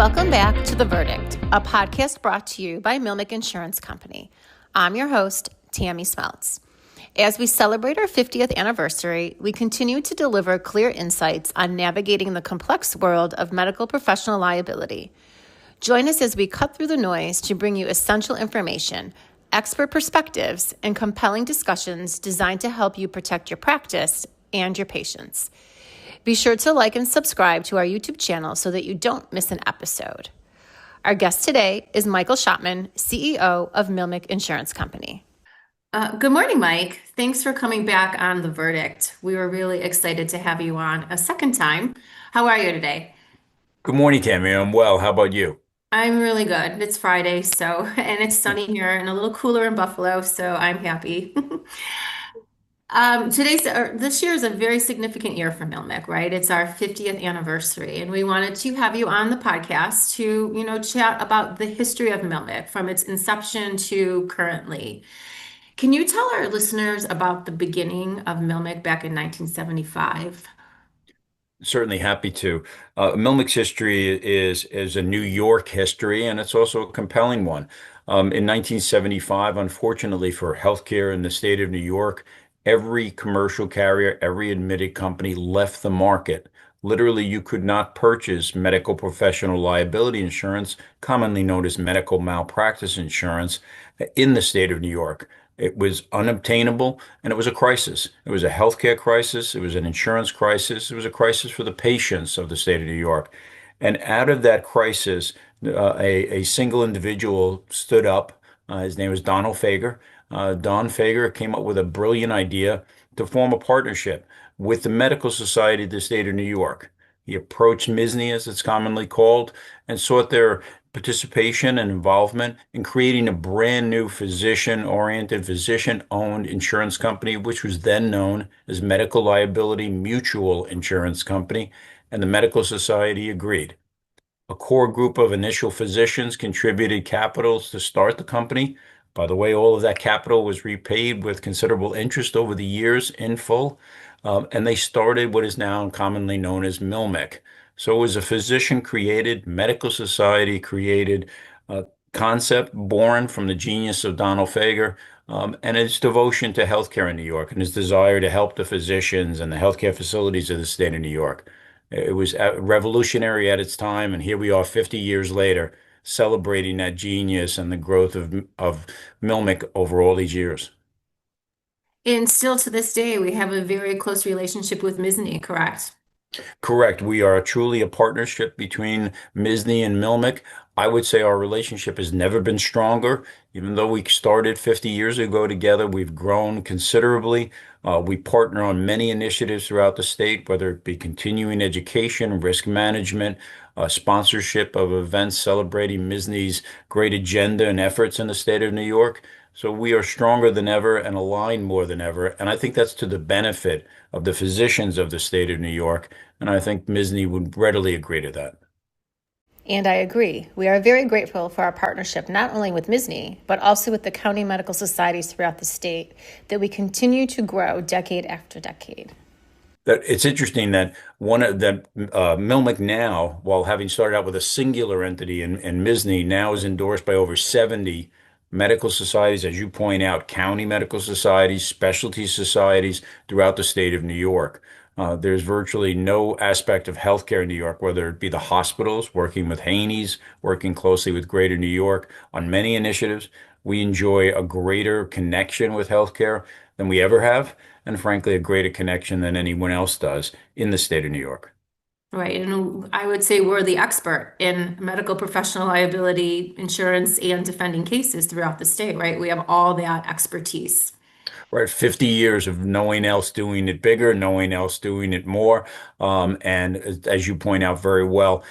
Welcome back to The Verdict, a podcast brought to you by MLMIC Insurance Company. I'm your host, Tammie Smeltz. As we celebrate our 50th anniversary, we continue to deliver clear insights on navigating the complex world of medical professional liability. Join us as we cut through the noise to bring you essential information, expert perspectives, and compelling discussions designed to help you protect your practice and your patients. Be sure to like and subscribe to our YouTube channel so that you don't miss an episode. Our guest today is Michael Schoppmann, CEO of MLMIC Insurance Company. Good morning, Mike. Thanks for coming back on The Verdict. We were really excited to have you on a second time. How are you today? Good morning, Tammie. I'm well. How about you? I'm really good. It's Friday, and it's sunny here and a little cooler in Buffalo, so I'm happy. This year is a very significant year for MLMIC, right? It's our 50th anniversary, and we wanted to have you on the podcast to, chat about the history of MLMIC from its inception to currently. Can you tell our listeners about the beginning of MLMIC back in 1975? Certainly happy to. MLMIC's history is a New York history, and it's also a compelling one. In 1975, unfortunately for healthcare in the state of New York, every commercial carrier, every admitted company left the market. Literally, you could not purchase medical professional liability insurance, commonly known as medical malpractice insurance, in the state of New York. It was unobtainable, and it was a crisis. It was a healthcare crisis. It was an insurance crisis. It was a crisis for the patients of the state of New York. And out of that crisis, a single individual stood up. His name was Donald Fager. Don Fager came up with a brilliant idea to form a partnership with the Medical Society of the state of New York. He approached MSNY, as it's commonly called, and sought their participation and involvement in creating a brand new physician-oriented, physician-owned insurance company, which was then known as Medical Liability Mutual Insurance Company, and the Medical Society agreed. A core group of initial physicians contributed capital to start the company. By the way, all of that capital was repaid with considerable interest over the years in full, and they started what is now commonly known as MLMIC. So it was a physician-created, medical society-created concept born from the genius of Donald Fager, and its devotion to healthcare in New York and his desire to help the physicians and the healthcare facilities of the state of New York. It was revolutionary at its time, and here we are 50 years later, celebrating that genius and the growth of MLMIC over all these years. And still to this day, we have a very close relationship with MSNY, correct? Correct. We are truly a partnership between MSNY and MLMIC. I would say our relationship has never been stronger. Even though we started 50 years ago together, we've grown considerably. We partner on many initiatives throughout the state, whether it be continuing education, risk management, sponsorship of events celebrating MSNY's great agenda and efforts in the state of New York. So we are stronger than ever and aligned more than ever. And I think that's to the benefit of the physicians of the state of New York. And I think MSNY would readily agree to that. And I agree. We are very grateful for our partnership, not only with MSNY, but also with the county medical societies throughout the state, that we continue to grow decade after decade. It's interesting that MLMIC now, while having started out with a singular entity in MSNY, now is endorsed by over 70 medical societies, as you point out, county medical societies, specialty societies throughout the state of New York. There's virtually no aspect of healthcare in New York, whether it be the hospitals, working with Haney's, working closely with Greater New York on many initiatives. We enjoy a greater connection with healthcare than we ever have, and frankly, a greater connection than anyone else does in the state of New York. Right. And I would say we're the expert in medical professional liability insurance and defending cases throughout the state, right? We have all that expertise. Right, 50 years of no one else doing it bigger, no one else doing it more. And as you point out very well,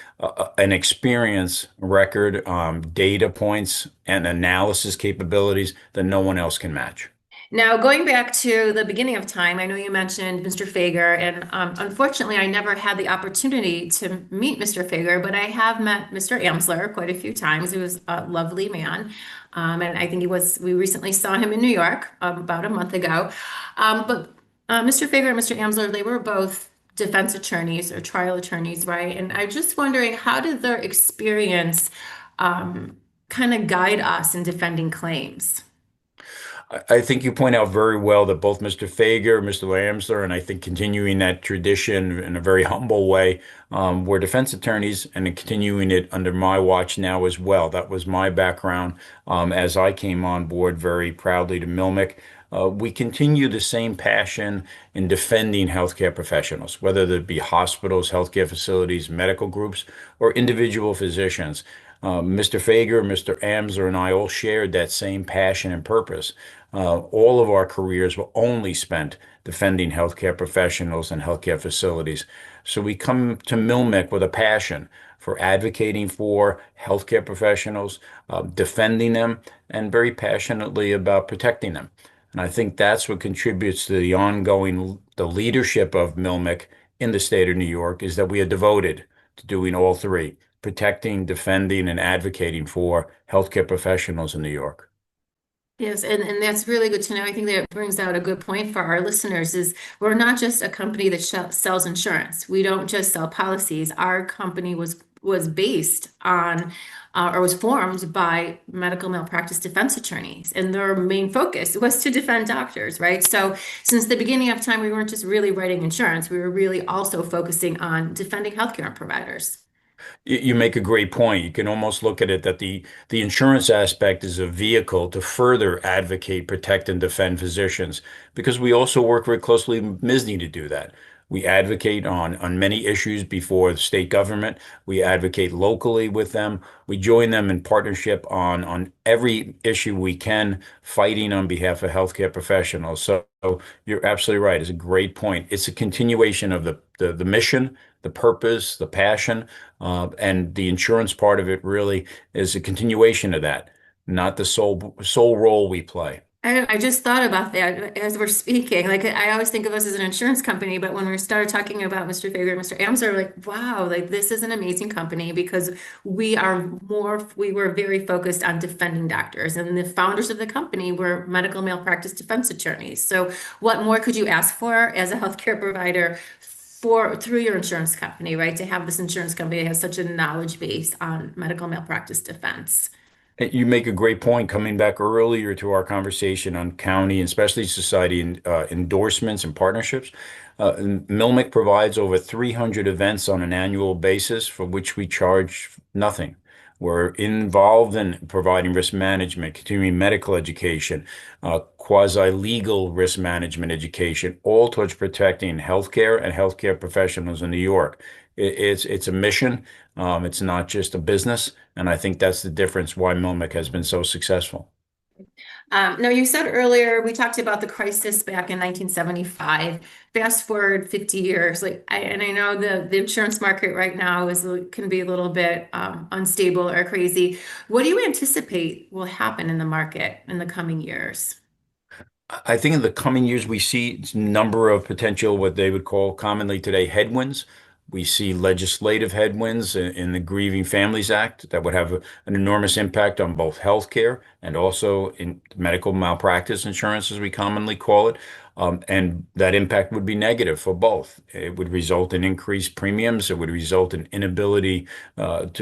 an experience record, data points, and analysis capabilities that no one else can match. Now, going back to the beginning of time, I know you mentioned Mr. Fager, and unfortunately, I never had the opportunity to meet Mr. Fager, but I have met Mr. Amsler quite a few times. He was a lovely man, and I think we recently saw him in New York about a month ago. But Mr. Fager and Mr. Amsler, they were both defense attorneys or trial attorneys, right? And I'm just wondering, how did their experience um, kind of guide us in defending claims? I think you point out very well that both Mr. Fager, Mr. Lamsler, and I think continuing that tradition in a very humble way, were defense attorneys and continuing it under my watch now as well. That was my background as I came on board very proudly to MLMIC. We continue the same passion in defending healthcare professionals, whether they be hospitals, healthcare facilities, medical groups, or individual physicians. Mr. Fager, Mr. Amsler, and I all shared that same passion and purpose. All of our careers were only spent defending healthcare professionals and healthcare facilities. So we come to MLMIC with a passion for advocating for healthcare professionals, defending them, and very passionately about protecting them. And I think that's what contributes to the leadership of MLMIC in the state of New York is that we are devoted to doing all three, protecting, defending, and advocating for healthcare professionals in New York. Yes, and that's really good to know. I think that brings out a good point for our listeners is we're not just a company that sells insurance. We don't just sell policies. Our company was based on or was formed by medical malpractice defense attorneys, and their main focus was to defend doctors, right? So since the beginning of time, we weren't just really writing insurance, we were really also focusing on defending healthcare providers. You make a great point. You can almost look at it that the insurance aspect is a vehicle to further advocate, protect, and defend physicians because we also work very closely with MSNY to do that. We advocate on many issues before the state government. We advocate locally with them. We join them in partnership on every issue we can, fighting on behalf of healthcare professionals. So you're absolutely right. It's a great point. It's a continuation of the mission, the purpose, the passion. And the insurance part of it really is a continuation of that, not the sole role we play. I just thought about that as we're speaking. Like I always think of us as an insurance company, but when we started talking about Mr. Faber and Mr. Amser, like, wow, like this is an amazing company because we were very focused on defending doctors, and the founders of the company were medical malpractice defense attorneys. So what more could you ask for as a healthcare provider for through your insurance company, right? To have this insurance company that has such a knowledge base on medical malpractice defense. You make a great point coming back earlier to our conversation on county and specialty society endorsements and partnerships. MLMIC provides over 300 events on an annual basis for which we charge nothing. We're involved in providing risk management, continuing medical education, quasi-legal risk management education, all towards protecting healthcare and healthcare professionals in New York. It's a mission. It's not just a business. And I think that's the difference why MLMIC has been so successful. No, you said earlier, we talked about the crisis back in 1975. Fast forward 50 years, and I know the insurance market right now can be a little bit unstable or crazy. What do you anticipate will happen in the market in the coming years? I think in the coming years, we see a number of potential, what they would call commonly today, headwinds. We see legislative headwinds in the Grieving Families Act that would have an enormous impact on both healthcare and also in medical malpractice insurance, as we commonly call it. And that impact would be negative for both. It would result in increased premiums. It would result in inability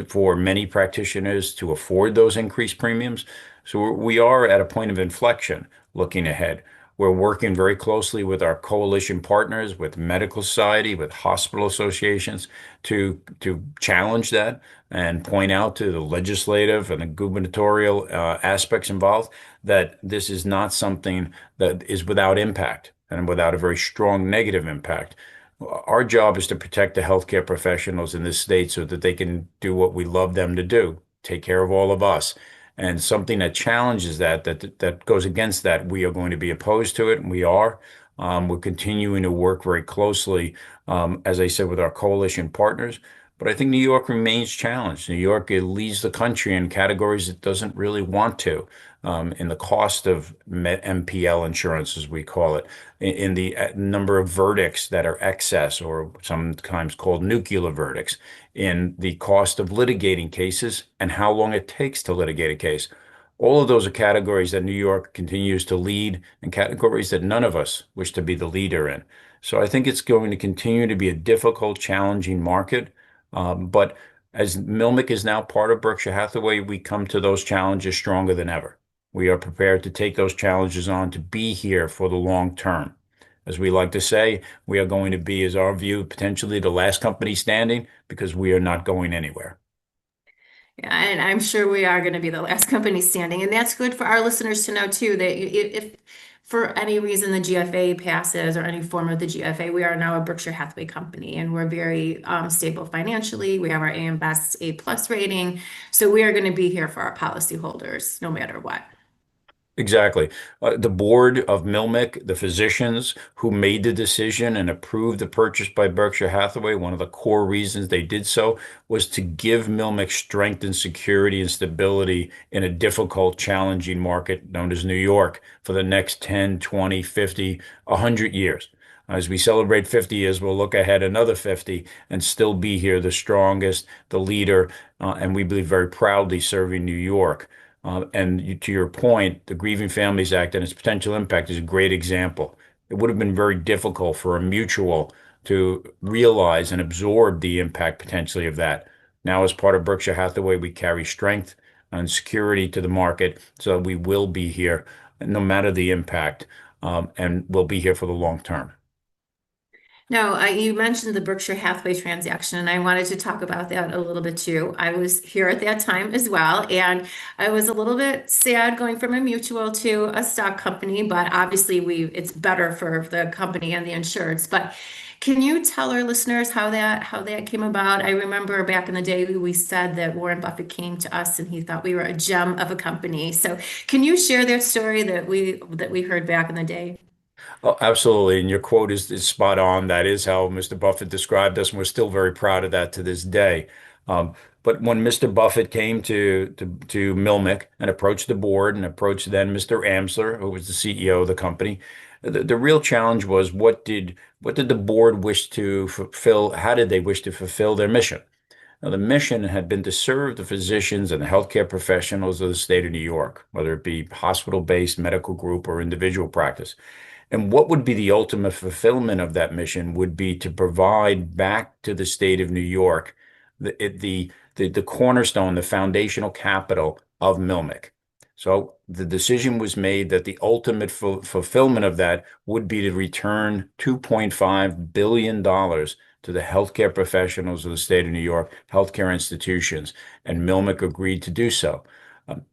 for many practitioners to afford those increased premiums. So we are at a point of inflection looking ahead. We're working very closely with our coalition partners, with medical society, with hospital associations to challenge that and point out to the legislative and the gubernatorial aspects involved that this is not something that is without impact and without a very strong negative impact. Our job is to protect the healthcare professionals in this state so that they can do what we love them to do, take care of all of us. And something that challenges that goes against that, we are going to be opposed to it, and we are. We're continuing to work very closely, as I said, with our coalition partners. But I think New York remains challenged. New York leads the country in categories it doesn't really want to, in the cost of MPL insurance, as we call it, in the number of verdicts that are excess or sometimes called nuclear verdicts, in the cost of litigating cases and how long it takes to litigate a case. All of those are categories that New York continues to lead and categories that none of us wish to be the leader in. So I think it's going to continue to be a difficult, challenging market. But as Milmic is now part of Berkshire Hathaway, we come to those challenges stronger than ever. We are prepared to take those challenges on to be here for the long term. As we like to say, we are going to be, as our view, potentially the last company standing because we are not going anywhere. Yeah, and I'm sure we are going to be the last company standing. And that's good for our listeners to know too, that if for any reason the GFA passes or any form of the GFA, we are now a Berkshire Hathaway company and we're very stable financially. We have our AM Best A plus rating. So we are going to be here for our policyholders no matter what. Exactly. The board of MLMIC, the physicians who made the decision and approved the purchase by Berkshire Hathaway, one of the core reasons they did so was to give MLMIC strength and security and stability in a difficult, challenging market known as New York for the next 10, 20, 50, 100 years. As we celebrate 50 years, we'll look ahead another 50 and still be here, the strongest, the leader, and we believe very proudly serving New York. To your point, the Grieving Families Act and its potential impact is a great example. It would have been very difficult for a mutual to realize and absorb the impact potentially of that. Now, as part of Berkshire Hathaway, we carry strength and security to the market, so we will be here no matter the impact, and we'll be here for the long term. No, you mentioned the Berkshire Hathaway transaction, and I wanted to talk about that a little bit too. I was here at that time as well, and I was a little bit sad going from a mutual to a stock company, but obviously it's better for the company and the insurance. But can you tell our listeners how that came about? I remember back in the day we said that Warren Buffett came to us and he thought we were a gem of a company. So can you share that story that we heard back in the day? Oh, absolutely. And your quote is spot on. That is how Mr. Buffett described us, and we're still very proud of that to this day. But when Mr. Buffett came to Milmic and approached the board and approached then Mr. Amsler, who was the CEO of the company, the real challenge was what did the board wish to fulfill? How did they wish to fulfill their mission? Now, the mission had been to serve the physicians and the healthcare professionals of the state of New York, whether it be hospital-based, medical group, or individual practice. And what would be the ultimate fulfillment of that mission would be to provide back to the state of New York the cornerstone, the foundational capital of Milmic. So the decision was made that the ultimate fulfillment of that would be to return $2.5 billion to the healthcare professionals of the state of New York, healthcare institutions, and Milmic agreed to do so.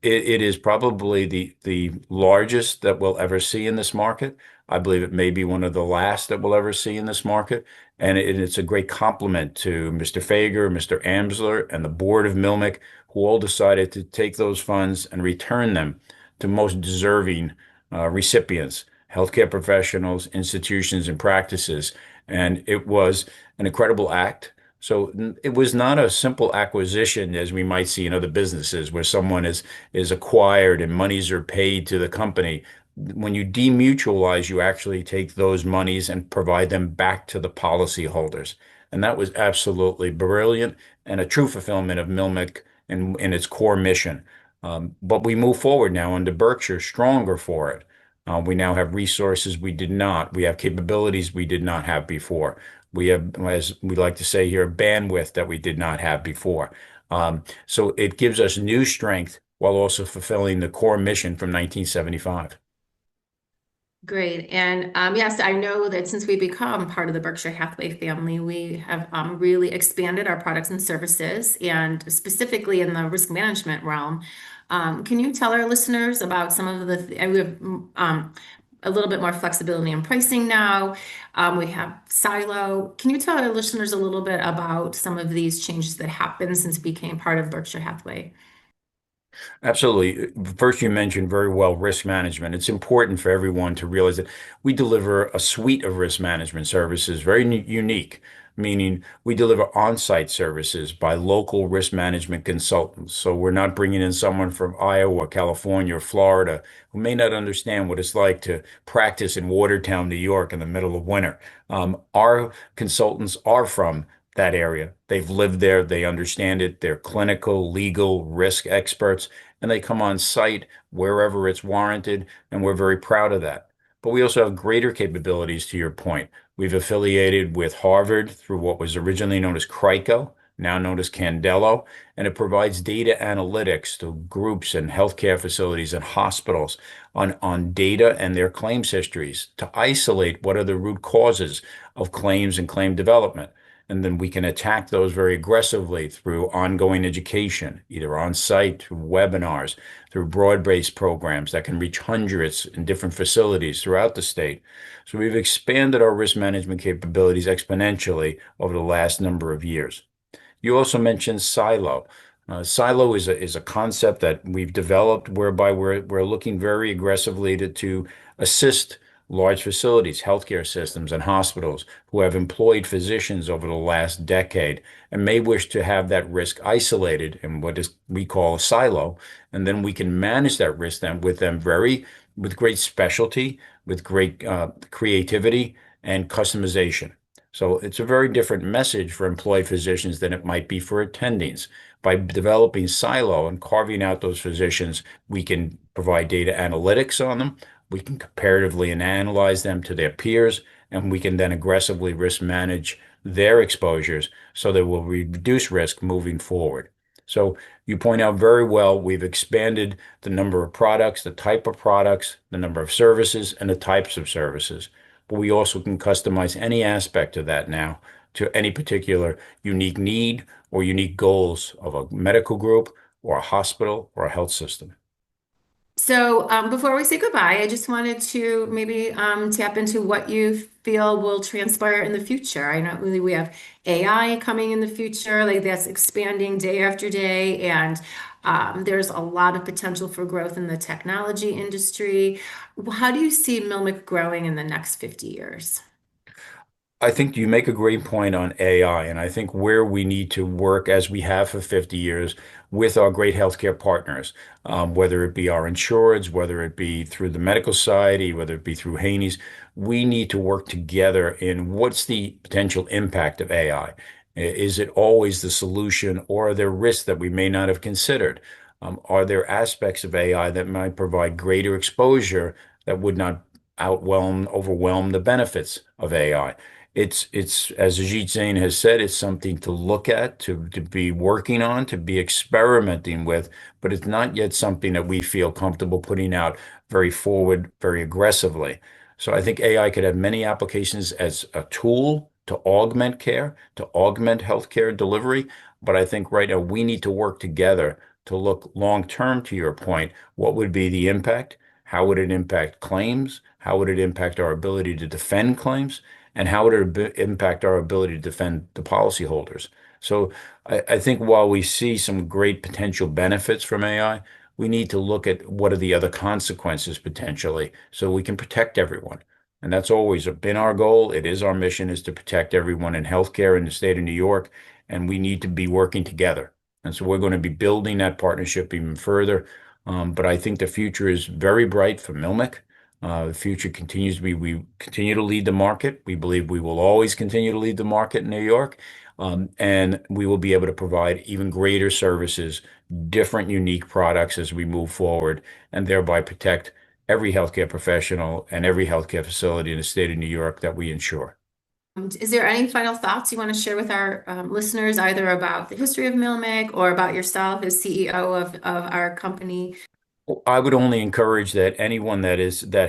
It is probably the largest that we'll ever see in this market. I believe it may be one of the last that we'll ever see in this market. And it's a great compliment to Mr. Fager, Mr. Amsler, and the board of Milmic, who all decided to take those funds and return them to most deserving recipients, healthcare professionals, institutions, and practices. And it was an incredible act. So it was not a simple acquisition as we might see in other businesses where someone is acquired and monies are paid to the company. When you demutualize, you actually take those monies and provide them back to the policyholders. And that was absolutely brilliant and a true fulfillment of Milmic in its core mission. But we move forward now into Berkshire stronger for it. We now have resources we did not. We have capabilities we did not have before. We have, as we like to say here, bandwidth that we did not have before. So it gives us new strength while also fulfilling the core mission from 1975. Great. And yes, I know that since we become part of the Berkshire Hathaway family, we have really expanded our products and services, and specifically in the risk management realm. Can you tell our listeners about some of we have a little bit more flexibility in pricing now. We have Silo. Can you tell our listeners a little bit about some of these changes that happened since we became part of Berkshire Hathaway? Absolutely. First, you mentioned very well risk management. It's important for everyone to realize that we deliver a suite of risk management services, very unique, meaning we deliver on-site services by local risk management consultants. So we're not bringing in someone from Iowa, California, or Florida who may not understand what it's like to practice in Watertown, New York in the middle of winter. Our consultants are from that area. They've lived there, they understand it, they're clinical, legal, risk experts, and they come on site wherever it's warranted, and we're very proud of that. But we also have greater capabilities, to your point. We've affiliated with Harvard through what was originally known as CRICO, now known as Candelo, and it provides data analytics to groups and healthcare facilities and hospitals on data and their claims histories to isolate what are the root causes of claims and claim development. And then we can attack those very aggressively through ongoing education, either on site, through webinars, through broad-based programs that can reach hundreds in different facilities throughout the state. So we've expanded our risk management capabilities exponentially over the last number of years. You also mentioned silo. Silo is a concept that we've developed whereby we're looking very aggressively to assist large facilities, healthcare systems, and hospitals who have employed physicians over the last decade and may wish to have that risk isolated in what is we call a silo, and then we can manage that risk with them with great specialty, with great creativity and customization. So it's a very different message for employed physicians than it might be for attendings. By developing silo and carving out those physicians, we can provide data analytics on them. We can comparatively analyze them to their peers, and we can then aggressively risk manage their exposures so that we'll reduce risk moving forward. So you point out very well, we've expanded the number of products, the type of products, the number of services, and the types of services. But we also can customize any aspect of that now to any particular unique need or unique goals of a medical group or a hospital or a health system. So, before we say goodbye, I just wanted to maybe tap into what you feel will transpire in the future. I know we have AI coming in the future, like that's expanding day after day, and there's a lot of potential for growth in the technology industry. How do you see MLMIC growing in the next 50 years? I think you make a great point on AI, and I think where we need to work as we have for 50 years with our great healthcare partners, whether it be our insureds, whether it be through the medical society, whether it be through Haney's, we need to work together in what's the potential impact of AI. Is it always the solution, or are there risks that we may not have considered? Are there aspects of AI that might provide greater exposure that would not overwhelm the benefits of AI? It's as Ajit Jain has said, it's something to look at, to be working on, to be experimenting with, but it's not yet something that we feel comfortable putting out very forward, very aggressively. So I think AI could have many applications as a tool to augment care, to augment healthcare delivery. But I think right now we need to work together to look long term, to your point, what would be the impact? How would it impact claims? How would it impact our ability to defend claims? And how would it impact our ability to defend the policyholders? So I think while we see some great potential benefits from AI, we need to look at what are the other consequences potentially so we can protect everyone. And that's always been our goal. It is our mission is to protect everyone in healthcare in the state of New York, and we need to be working together. And so we're going to be building that partnership even further. But I think the future is very bright for MLMIC. The future continues to be, we continue to lead the market. We believe we will always continue to lead the market in New York. And we will be able to provide even greater services, different unique products as we move forward, and thereby protect every healthcare professional and every healthcare facility in the state of New York that we insure. Is there any final thoughts you want to share with our listeners, either about the history of MLMIC or about yourself as CEO of our company? I would only encourage that anyone that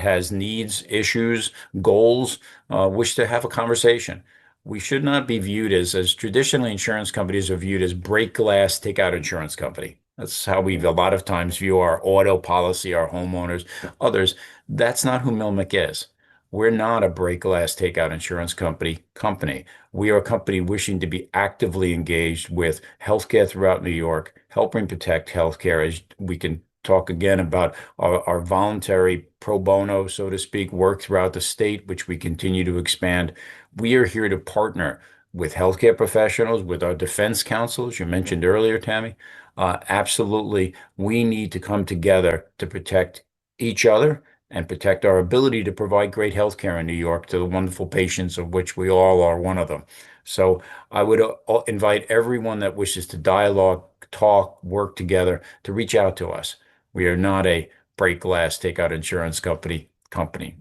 has needs, issues, goals, wish to have a conversation. We should not be viewed as traditionally insurance companies are viewed as break glass, take out insurance company. That's how we a lot of times view our auto policy, our homeowners, others. That's not who MLMIC is. We're not a break glass, take out insurance company. We are a company wishing to be actively engaged with healthcare throughout New York, helping protect healthcare as we can talk again about our voluntary pro bono, so to speak, work throughout the state, which we continue to expand. We are here to partner with healthcare professionals, with our defense counsel, as you mentioned earlier, Tammie. Absolutely, we need to come together to protect each other and protect our ability to provide great health care in New York to the wonderful patients of which we all are one of them. So I would invite everyone that wishes to dialogue, talk, work together to reach out to us. We are not a break glass, take out insurance company,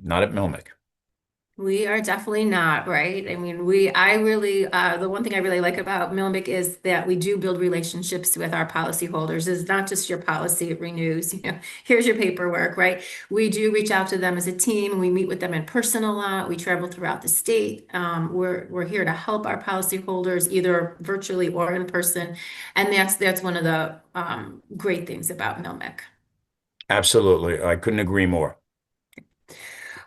not at MLMIC. We are definitely not, right? I mean, the one thing I really like about MLMIC is that we do build relationships with our policyholders. It's not just your policy, it renews, here's your paperwork, right? We do reach out to them as a team and we meet with them in person a lot. We travel throughout the state. We're here to help our policyholders either virtually or in person. And that's one of the great things about MLMIC. Absolutely. I couldn't agree more.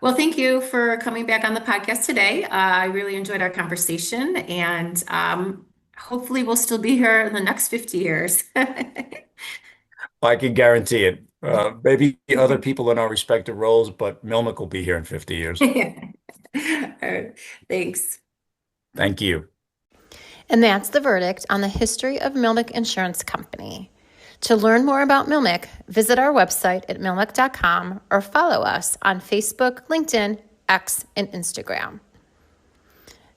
Well, thank you for coming back on the podcast today. I really enjoyed our conversation, and hopefully, we'll still be here in the next 50 years. I can guarantee it. Maybe other people in our respective roles, but MLMIC will be here in 50 years. All right. Thanks. Thank you. And that's the verdict on the history of MLMIC Insurance Company. To learn more about MLMIC, visit our website at milmic.com or follow us on Facebook, LinkedIn, X, and Instagram.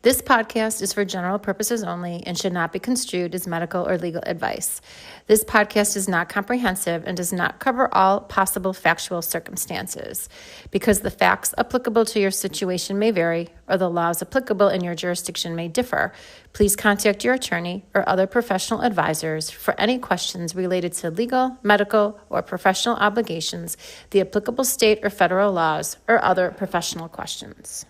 This podcast is for general purposes only and should not be construed as medical or legal advice. This podcast is not comprehensive and does not cover all possible factual circumstances. Because the facts applicable to your situation may vary or the laws applicable in your jurisdiction may differ, please contact your attorney or other professional advisors for any questions related to legal, medical, or professional obligations, the applicable state or federal laws, or other professional questions.